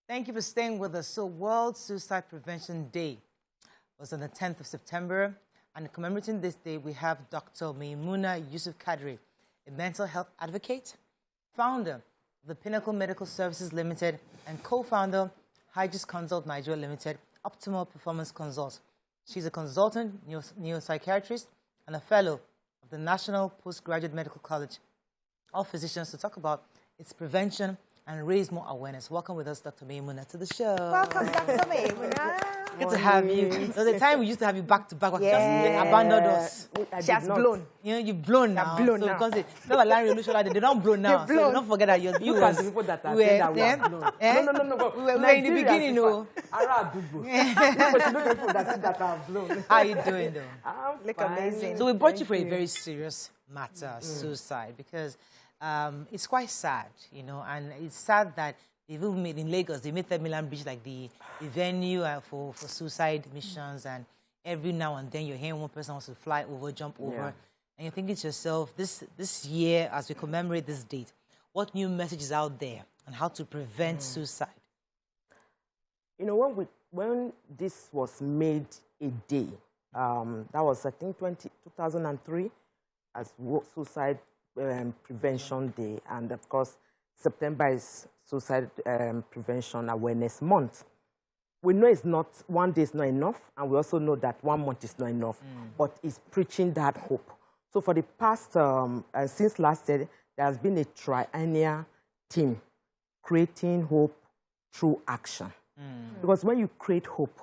Thank you for staying with us. So World Suicide Prevention Day was on the 10th of September. And commemorating this day, we have Dr. Maymunah Kadiri, a mental health advocate, founder of the Pinnacle Medical Services Limited, and co-founder, Hygis Consult Nigeria Limited, Optimal Performance Consult. She's a consultant, neuropsychiatrist, and a fellow of the National Postgraduate Medical College of Physicians to talk about its prevention and raise more awareness. Welcome with us, Dr. Maymunah, to the show. Welcome, Dr. Maymunah. Good to have you. There was a time we used to have you back to back, but you abandoned us. She has blown. You know, you've blown now. Blown so now. Because they don't blow now. They blown. So don't forget that you're You can see people that are saying that we are blown. No. We were in the beginning, no. How are you doing, though? Look amazing. So we brought you for a very serious matter, suicide, because it's quite sad, you know, and it's sad that they've even made in Lagos, they made Third Mainland Bridge like the venue for suicide missions, and every now and then you're hearing one person wants to fly over, jump over, and you're thinking to yourself, this year, as we commemorate this date, what new message is out there on how to prevent suicide? You know, when this was made a day, that was, I think, 2003, as Suicide Prevention Day, and of course, September is Suicide Prevention Awareness Month. We know it's not, one day is not enough, and we also know that 1 month is not enough, but it's preaching that hope. So for the past, since last year, there has been a triennial team creating hope through action. Because when you create hope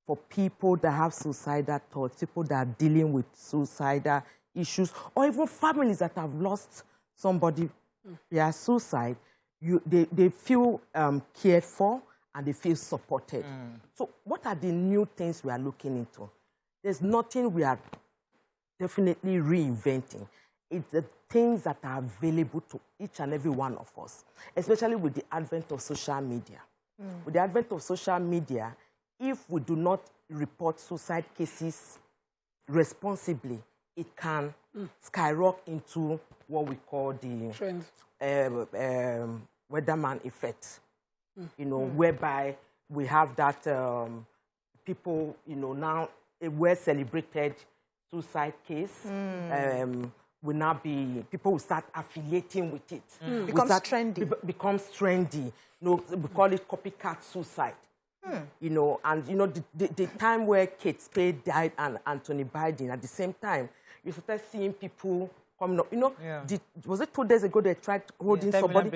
for people that have suicidal thoughts, people that are dealing with suicidal issues, or even families that have lost somebody via suicide, they feel cared for and they feel supported. So what are the new things we are looking into? There's nothing we are definitely reinventing. It's the things that are available to each and every one of us, especially with the advent of social media. With the advent of social media, if we do not report suicide cases responsibly, it can skyrocket into what we call the weatherman effect, you know, whereby we have that people, you know, now a well-celebrated suicide case will now be, people will start affiliating with it. Becomes trendy. Becomes trendy. You know, we call it copycat suicide. You know, and, you know, the time where Kate Spade died and Anthony Biden, at the same time, you started seeing people coming up. You know, was it 2 days ago they tried holding somebody?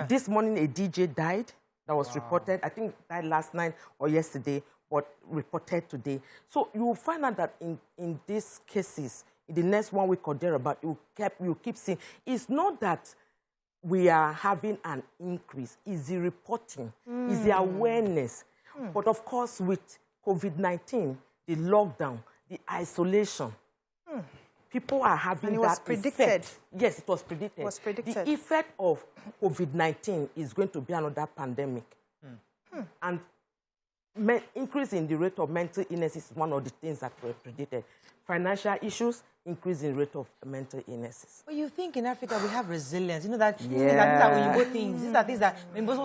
This morning a DJ died. That was reported. I think died last night or yesterday, but reported today. So you will find out that in these cases, in the next 1 week or thereabout, you keep seeing. It's not that we are having an increase. It's the reporting. It's the awareness. But of course, with COVID-19, the lockdown, the isolation, people are having that. And it was predicted. Effect. Yes, it was predicted. It was predicted. The effect of COVID-19 is going to be another pandemic. And increase in the rate of mental illness is one of the things that were predicted. Financial issues, increase in rate of mental illnesses. Well, you think in Africa we have resilience. You know that, these are when you go things. These are things that,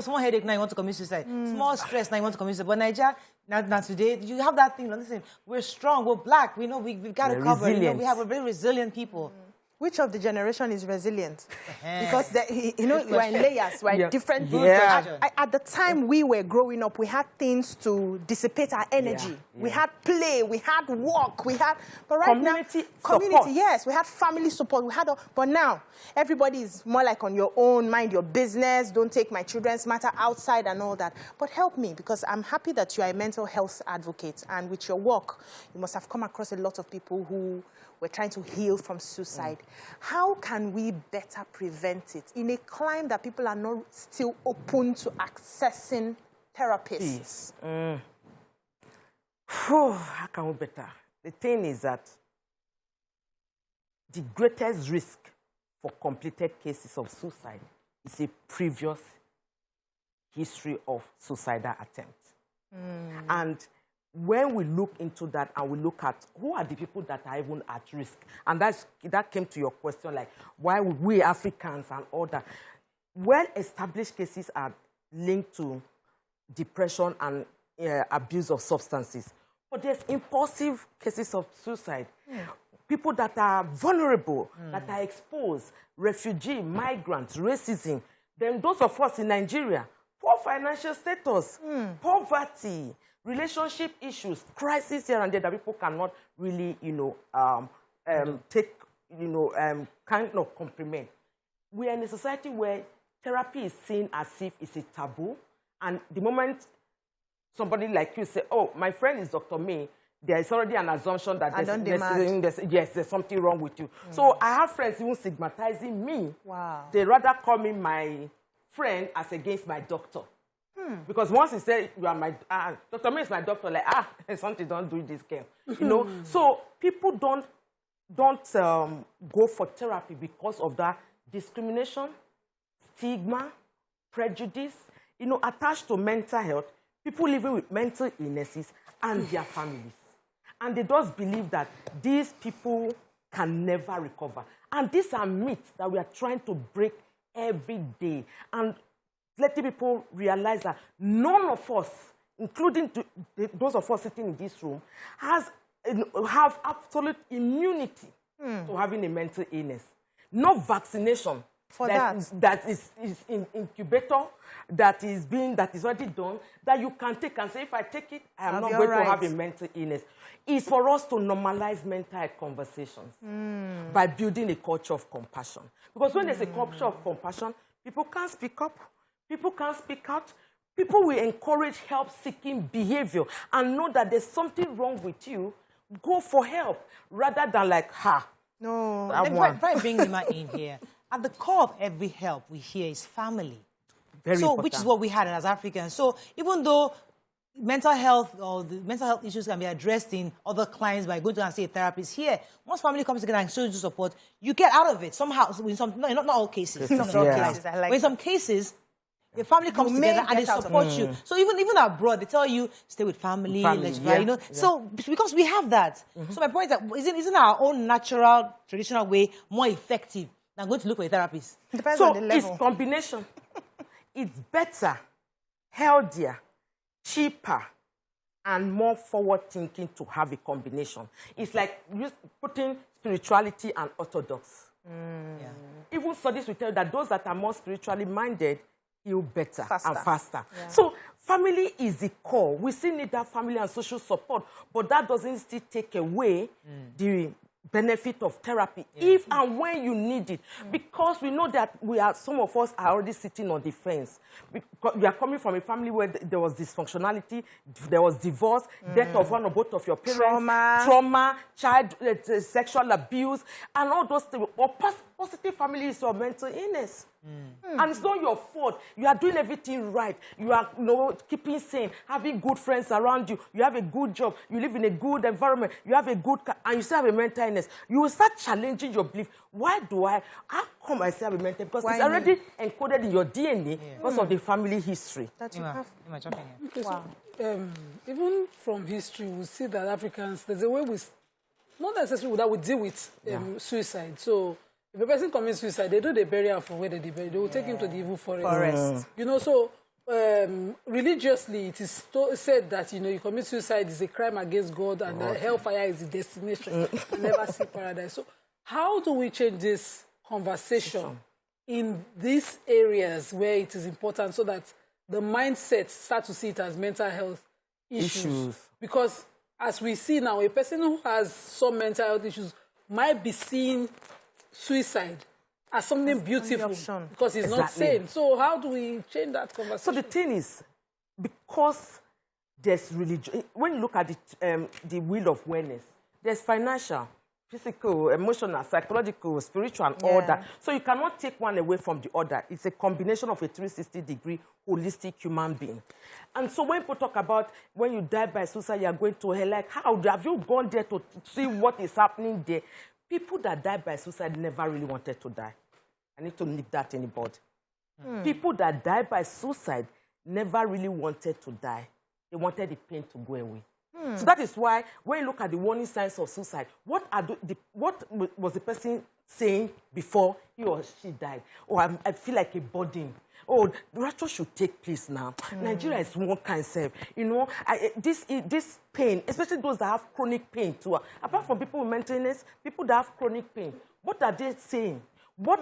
small headache now you want to commit suicide. Small stress now you want to commit suicide. But Nigeria, now today, you have that thing. Listen, we're strong, we're black. We know we've got to cover. You know, we're very resilient people. Which of the generation is resilient? Because, you know, we're in layers, we're in different groups. At the time we were growing up, we had things to dissipate our energy. We had play, we had work, we had... But right community now, community, yes, we had family support. But now, everybody is more like on your own, mind your business, don't take my children's matter outside and all that. But help me, because I'm happy that you are a mental health advocate. And with your work, you must have come across a lot of people who were trying to heal from suicide. How can we better prevent it in a climate that people are not still open to accessing therapists? How can we better? The thing is that the greatest risk for completed cases of suicide is a previous history of suicidal attempts. And when we look into that and we look at who are the people that are even at risk, and that came to your question, like, why would we Africans and all that? Well-established cases are linked to depression and abuse of substances. But there's impulsive cases of suicide. People that are vulnerable, that are exposed, refugee, migrants, racism. Then those of us in Nigeria, poor financial status, poverty, relationship issues, crisis here and there that people cannot really, take, kind of comprehend. We are in a society where therapy is seen as if it's a taboo. And the moment somebody like you say, oh, my friend is Dr. May, there is already an assumption that there's something wrong with you. So I have friends even stigmatizing me. Wow. They rather call me my friend as against my doctor. Because once he said, you are my, Dr. May is my doctor, like, something don't do this girl. You know? So people don't go for therapy because of that discrimination, stigma, prejudice, attached to mental health, people living with mental illnesses and their families. And they just believe that these people can never recover. And these are myths that we are trying to break every day. And letting people realize that none of us, including those of us sitting in this room, have absolute immunity to having a mental illness. No vaccination that is in incubator, that is already done, that you can take and say, if I take it, I am not going to have a mental illness. It's for us to normalize mental health conversations by building a culture of compassion. Because when there's a culture of compassion, people can't speak up, people can't speak out, people will encourage help-seeking behavior and know that there's something wrong with you, go for help, rather than like, no. If I bring Nima in here, at the core of every help we hear is family. Very important. Which is what we had as Africans. So even though mental health or the mental health issues can be addressed in other clients by going to and see a therapist, here, once family comes together and shows you support, you get out of it somehow. In some, not all cases. Not all cases. But in some cases, your family comes together and they support you. So even abroad, they tell you, stay with family. So because we have that. So my point is that isn't our own natural, traditional way more effective than going to look for a therapist? Depends on the level. It's combination. It's better, healthier, cheaper, and more forward-thinking to have a combination. It's like putting spirituality and orthodox. Even studies will tell you that those that are more spiritually minded heal better and faster. So family is the core. We still need that family and social support, but that doesn't still take away the benefit of therapy if and when you need it, because we know that some of us are already sitting on the fence. We are coming from a family where there was dysfunctionality, there was divorce, death of one or both of your parents, trauma, child sexual abuse, and all those things. Or positive family is your mental illness. And it's not your fault. You are doing everything right. You are keeping sane, having good friends around you. You have a good job. You live in a good environment. You have a good car, and you still have a mental illness. You will start challenging your belief. How come I still have a mental illness? Because it's already encoded in your DNA because of the family history. That you have. Wow. Even from history, we see that Africans, there's a way not necessarily that we deal with suicide. So if a person commits suicide, they do the burial for where they bury. They will take him to the evil forest. So religiously, it is said that you commit suicide is a crime against God, and that hellfire is the destination. You never see paradise. So how do we change this conversation in these areas where it is important, so that the mindset start to see it as mental health issues? Because as we see now, a person who has some mental health issues might be seeing suicide as something beautiful because it's not sane. So how do we change that conversation? So the thing is, because there's religion, when you look at the wheel of wellness, there's financial, physical, emotional, psychological, spiritual, and all that. So you cannot take one away from the other. It's a combination of a 360-degree holistic human being. And so when people talk about when you die by suicide, you're going to hell, like, how have you gone there to see what is happening there? People that died by suicide never really wanted to die. I need to nip that in the bud. People that died by suicide never really wanted to die. They wanted the pain to go away. So that is why when you look at the warning signs of suicide, what was the person saying before he or she died? Oh, I feel like a burden. Oh, the rapture should take place now. Nigeria is one cancer. You know, this pain, especially those that have chronic pain too. Apart from people with mental illness, people that have chronic pain, what are they saying? What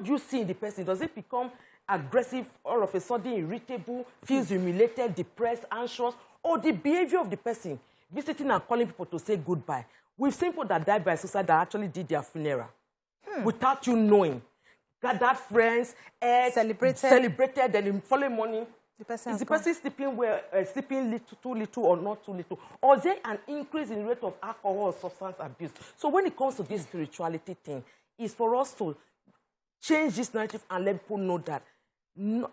do you see in the person? Does it become aggressive, all of a sudden irritable, feels humiliated, depressed, anxious, or the behavior of the person, visiting and calling people to say goodbye? We've seen people that died by suicide that actually did their funeral without you knowing. Gathered friends, celebrated, then in following morning, is the person sleeping well, sleeping too little or not too little? Or is there an increase in the rate of alcohol or substance abuse? So when it comes to this spirituality thing, it's for us to change this narrative and let people know that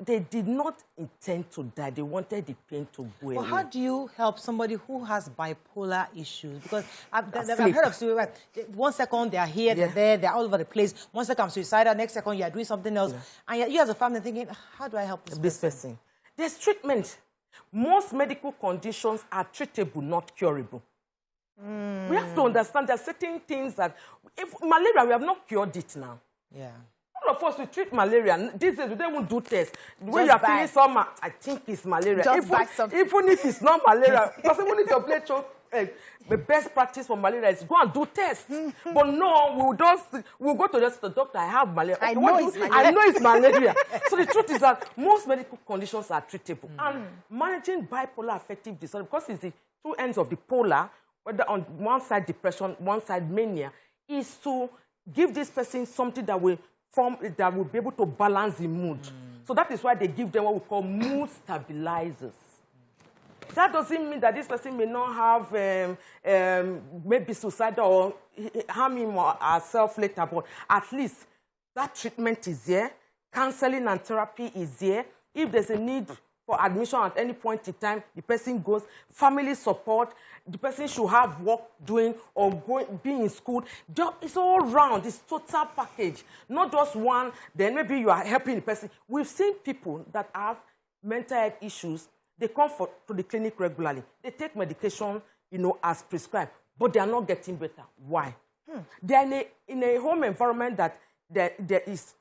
they did not intend to die. They wanted the pain to go away. Well, how do you help somebody who has bipolar issues? Because I've heard of suicide. 1 second they are here, they're there, they're all over the place. 1 second I'm suicidal, next second you are doing something else. And yet you as a family thinking, how do I help this person? There's treatment. Most medical conditions are treatable, not curable. We have to understand there are certain things that, if malaria, we have not cured it now. Yeah. All of us, we treat malaria. These days, we don't even do tests. When you are feeling some, I think it's malaria. Even if it's not malaria, because even if your blood the best practice for malaria is go and do tests. But no, we'll go to the doctor. I have malaria. I know it's malaria. So the truth is that most medical conditions are treatable. And managing bipolar affective disorder, because it's the two ends of the polar, whether on one side depression, one side mania, is to give this person something that will be able to balance the mood. So that is why they give them what we call mood stabilizers. That doesn't mean that this person may not have maybe suicidal or harm him or herself later, but at least that treatment is there. Counseling and therapy is there. If there's a need for admission at any point in time, the person goes. Family support, the person should have work doing or be in school. It's all round. It's total package. Not just one, then maybe you are helping the person. We've seen people that have mental health issues. They come to the clinic regularly. They take medication, as prescribed, but they are not getting better. Why? They are in a home environment that there is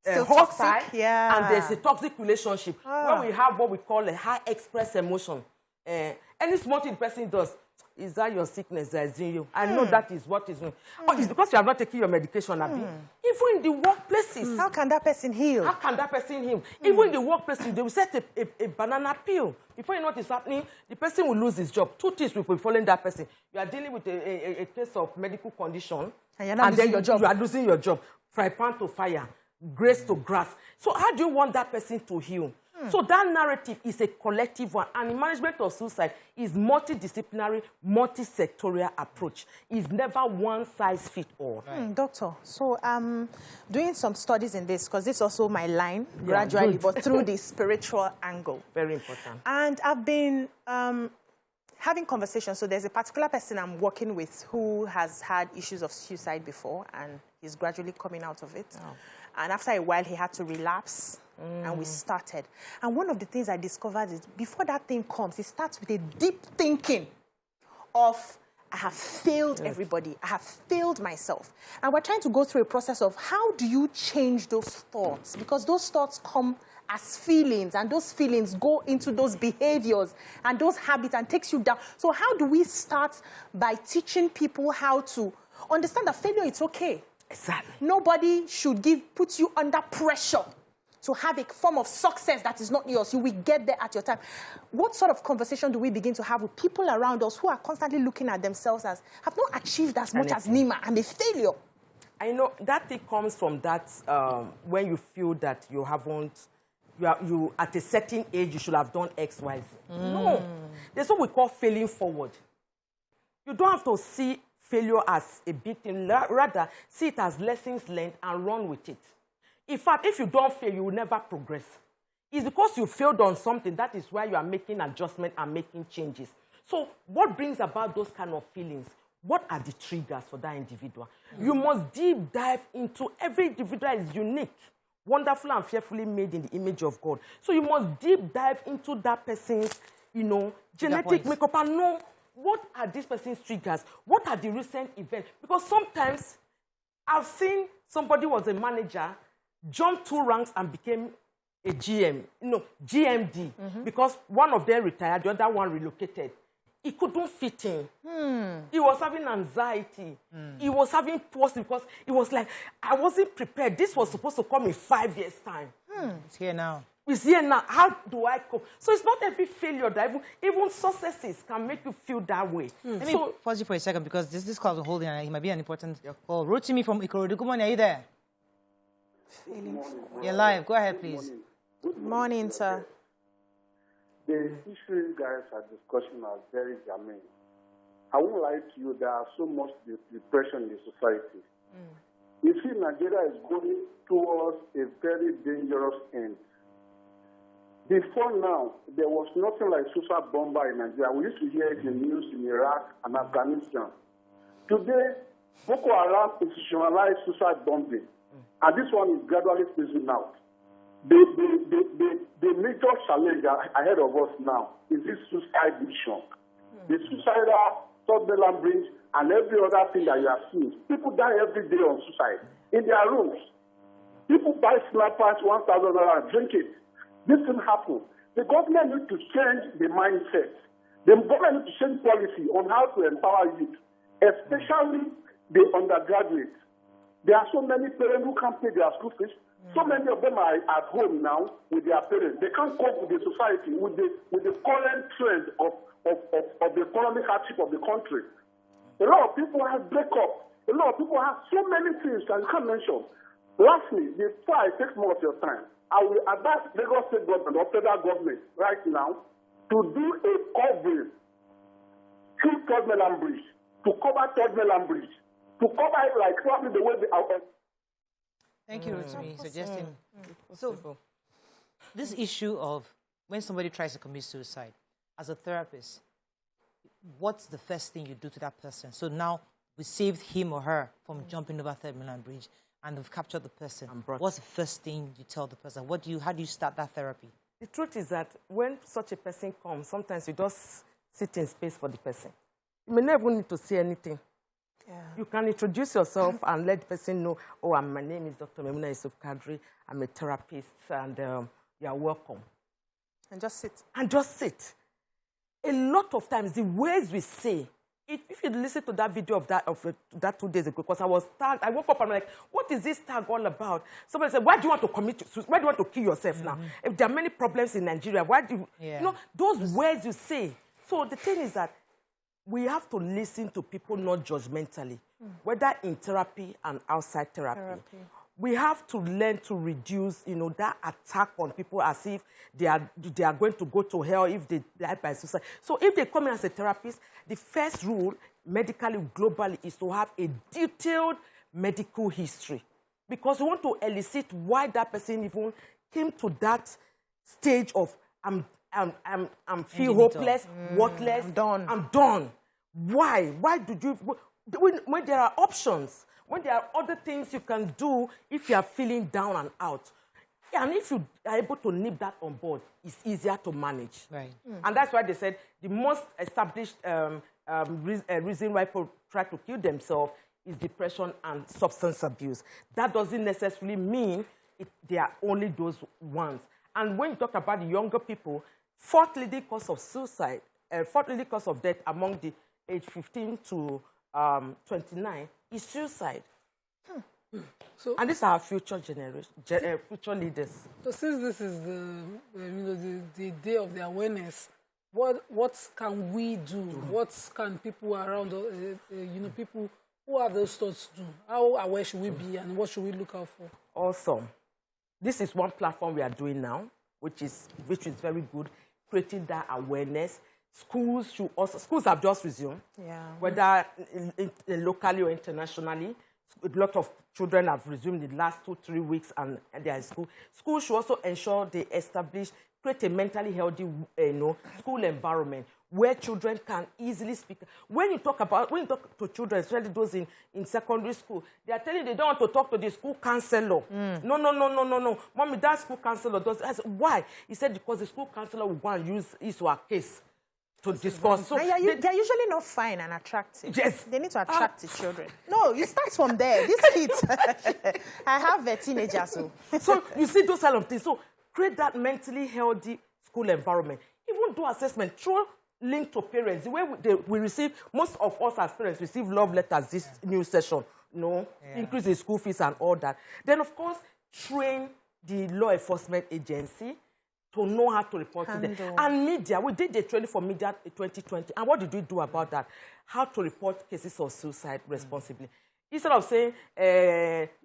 hostile, and there's a toxic relationship where we have what we call a high express emotion. Any small thing the person does, is that your sickness that is in you? I know that is what is in you. Or it's because you have not taken your medication, Abi. Even in the workplaces. How can that person heal? How can that person heal? Even in the workplaces, they will set a banana peel. Before you know what is happening, the person will lose his job. Two things will be following that person. You are dealing with a case of medical condition, and then you are losing your job. Fry pan to fire, grace to grass. So how do you want that person to heal? So that narrative is a collective one, and the management of suicide is multidisciplinary, multi-sectorial approach. It's never one size fits all. Doctor, so I'm doing some studies in this, because this is also my line, gradually, but through the spiritual angle. Very important. And I've been having conversations. So there's a particular person I'm working with who has had issues of suicide before, and he's gradually coming out of it. And after a while, he had to relapse. And we started. And one of the things I discovered is before that thing comes, it starts with a deep thinking of, I have failed everybody. I have failed myself. And we're trying to go through a process of how do you change those thoughts? Because those thoughts come as feelings, and those feelings go into those behaviors and those habits and takes you down. So how do we start by teaching people how to understand that failure is okay? Exactly. Nobody should put you under pressure to have a form of success that is not yours. You will get there at your time. What sort of conversation do we begin to have with people around us who are constantly looking at themselves as, have not achieved as much as Nima, I'm a failure? I know that thing comes from that when you feel that you haven't, you at a certain age, you should have done X, Y, Z. No. There's what we call failing forward. You don't have to see failure as a big thing. Rather, see it as lessons learned and run with it. In fact, if you don't fail, you will never progress. It's because you failed on something, that is why you are making adjustments and making changes. So what brings about those kind of feelings? What are the triggers for that individual? You must deep dive into every individual is unique, wonderful and fearfully made in the image of God. So you must deep dive into that person's, genetic makeup and know what are these person's triggers, what are the recent events. Because sometimes I've seen somebody was a manager, jumped 2 ranks and became a GM, GMD, because one of them retired, the other one relocated. He couldn't fit in. He was having anxiety. He was having pause because he was like, I wasn't prepared. This was supposed to come in 5 years' time. It's here now. It's here now. How do I cope? So it's not every failure that even successes can make you feel that way. Let me pause you for a second because this call is holding and it might be an important call. Rotimi from Ikorodu. Good morning. Are you there? You're live. Go ahead, please. Good morning, sir. The issues you guys are discussing are very germane. I won't lie to you, there are so much depression in the society. You see, Nigeria is going towards a very dangerous end. Before now, there was nothing like suicide bomber in Nigeria. We used to hear it in news in Iraq and Afghanistan. Today, Boko Haram institutionalized suicide bombing, and this one is gradually phasing out. The major challenge ahead of us now is this suicide mission. The suicidal, third-mainland bridge, and every other thing that you have seen. People die every day on suicide in their rooms. People buy snipers, 1,000 naira and drink it. This thing happens. The government needs to change the mindset. The government needs to change policy on how to empower youth, especially the undergraduates. There are so many parents who can't pay their school fees. So many of them are at home now with their parents. They can't cope with the society, with the current trend of the economic hardship of the country. A lot of people have breakup. A lot of people have so many things that you can't mention. Lastly, before I take more of your time, I will advise Lagos State government or federal government right now to do a covering through third-mainland bridge, to cover third-mainland bridge, to cover it like probably the way they are. Thank you, Rotimi, suggesting. So, this issue of when somebody tries to commit suicide, as a therapist, what's the first thing you do to that person? So now we saved him or her from jumping over third-mainland bridge, and we've captured the person. What's the first thing you tell the person? How do you start that therapy? The truth is that when such a person comes, sometimes you just sit in space for the person. You may never need to say anything. Yeah. You can introduce yourself and let the person know, my name is Dr. Maymunah Kadiri. I'm a therapist, and you are welcome. And just sit. And just sit. A lot of times, the words we say, if you listen to that video of that 2 days ago, because I was tagged, I woke up and I'm like, what is this tag all about? Somebody said, why do you want to commit suicide? Why do you want to kill yourself now? If there are many problems in Nigeria, why do you... You know, those words you say. So the thing is that we have to listen to people not judgmentally, whether in therapy and outside therapy. We have to learn to reduce, that attack on people as if they are going to go to hell if they die by suicide. So if they come in as a therapist, the first rule, medically, globally, is to have a detailed medical history. Because we want to elicit why that person even came to that stage of, I'm feel hopeless, worthless, I'm done. Why? Why did you... When there are options, when there are other things you can do if you are feeling down and out, and if you are able to nip that on board, it's easier to manage. Right. And that's why they said the most established reason why people try to kill themselves is depression and substance abuse. That doesn't necessarily mean they are only those ones. And when you talk about the younger people, fourth leading cause of suicide, fourth leading cause of death among the age 15 to 29 is suicide. So, and these are our future generation, future leaders. So since this is the day of the awareness, what can we do? What can people around, people who have those thoughts do? How aware should we be, and what should we look out for? Awesome. This is one platform we are doing now, which is very good, creating that awareness. Schools have just resumed, whether locally or internationally. A lot of children have resumed in the last 2-3 weeks and they are in school. Schools should also ensure they establish create a mentally healthy, school environment where children can easily speak. When you talk to children, especially those in secondary school, they are telling you they don't want to talk to the school counselor. No. Mommy, that school counselor does. I said, why? He said, because the school counselor will go and use his or her case to discuss. So they're usually not fine and attractive. Yes. They need to attract the children. No, you start from there. These kids, I have a teenager, so. So you see those kind of things. So create that mentally healthy school environment. Even do assessment, through link to parents. The way we receive, most of us as parents receive love letters this new session, increase in school fees and all that. Then, of course, train the law enforcement agency to know how to report to them. And media, we did the training for media in 2020. And what did we do about that? How to report cases of suicide responsibly. Instead of saying,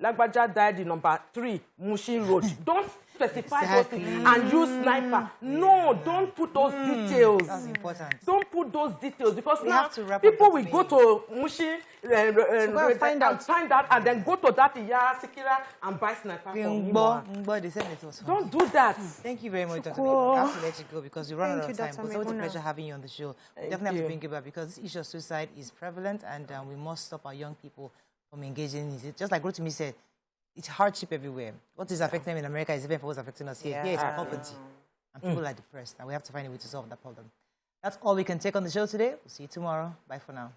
Lagbaja died in number 3, Mushin Road, don't specify those things and use sniper. No, don't put those details. That's important. Don't put those details because We now have to wrap people up will the go to Mushin and find out and then go to that Iya Sikira and buy sniper from him. They said it was fun. Don't do that. Thank you very much, Dr. Maymunah. I have to let you go because we run out of time. Dr. But it's always a Maymunah. pleasure having you on the show. We definitely have to bring you back because this issue of suicide is prevalent and we must stop our young people from engaging in it. Just like Rotimi said, it's hardship everywhere. What is affecting them in America is different from what's affecting us here. Here it's poverty. And people are depressed. And we have to find a way to solve that problem. That's all we can take on the show today. We'll see you tomorrow. Bye for now.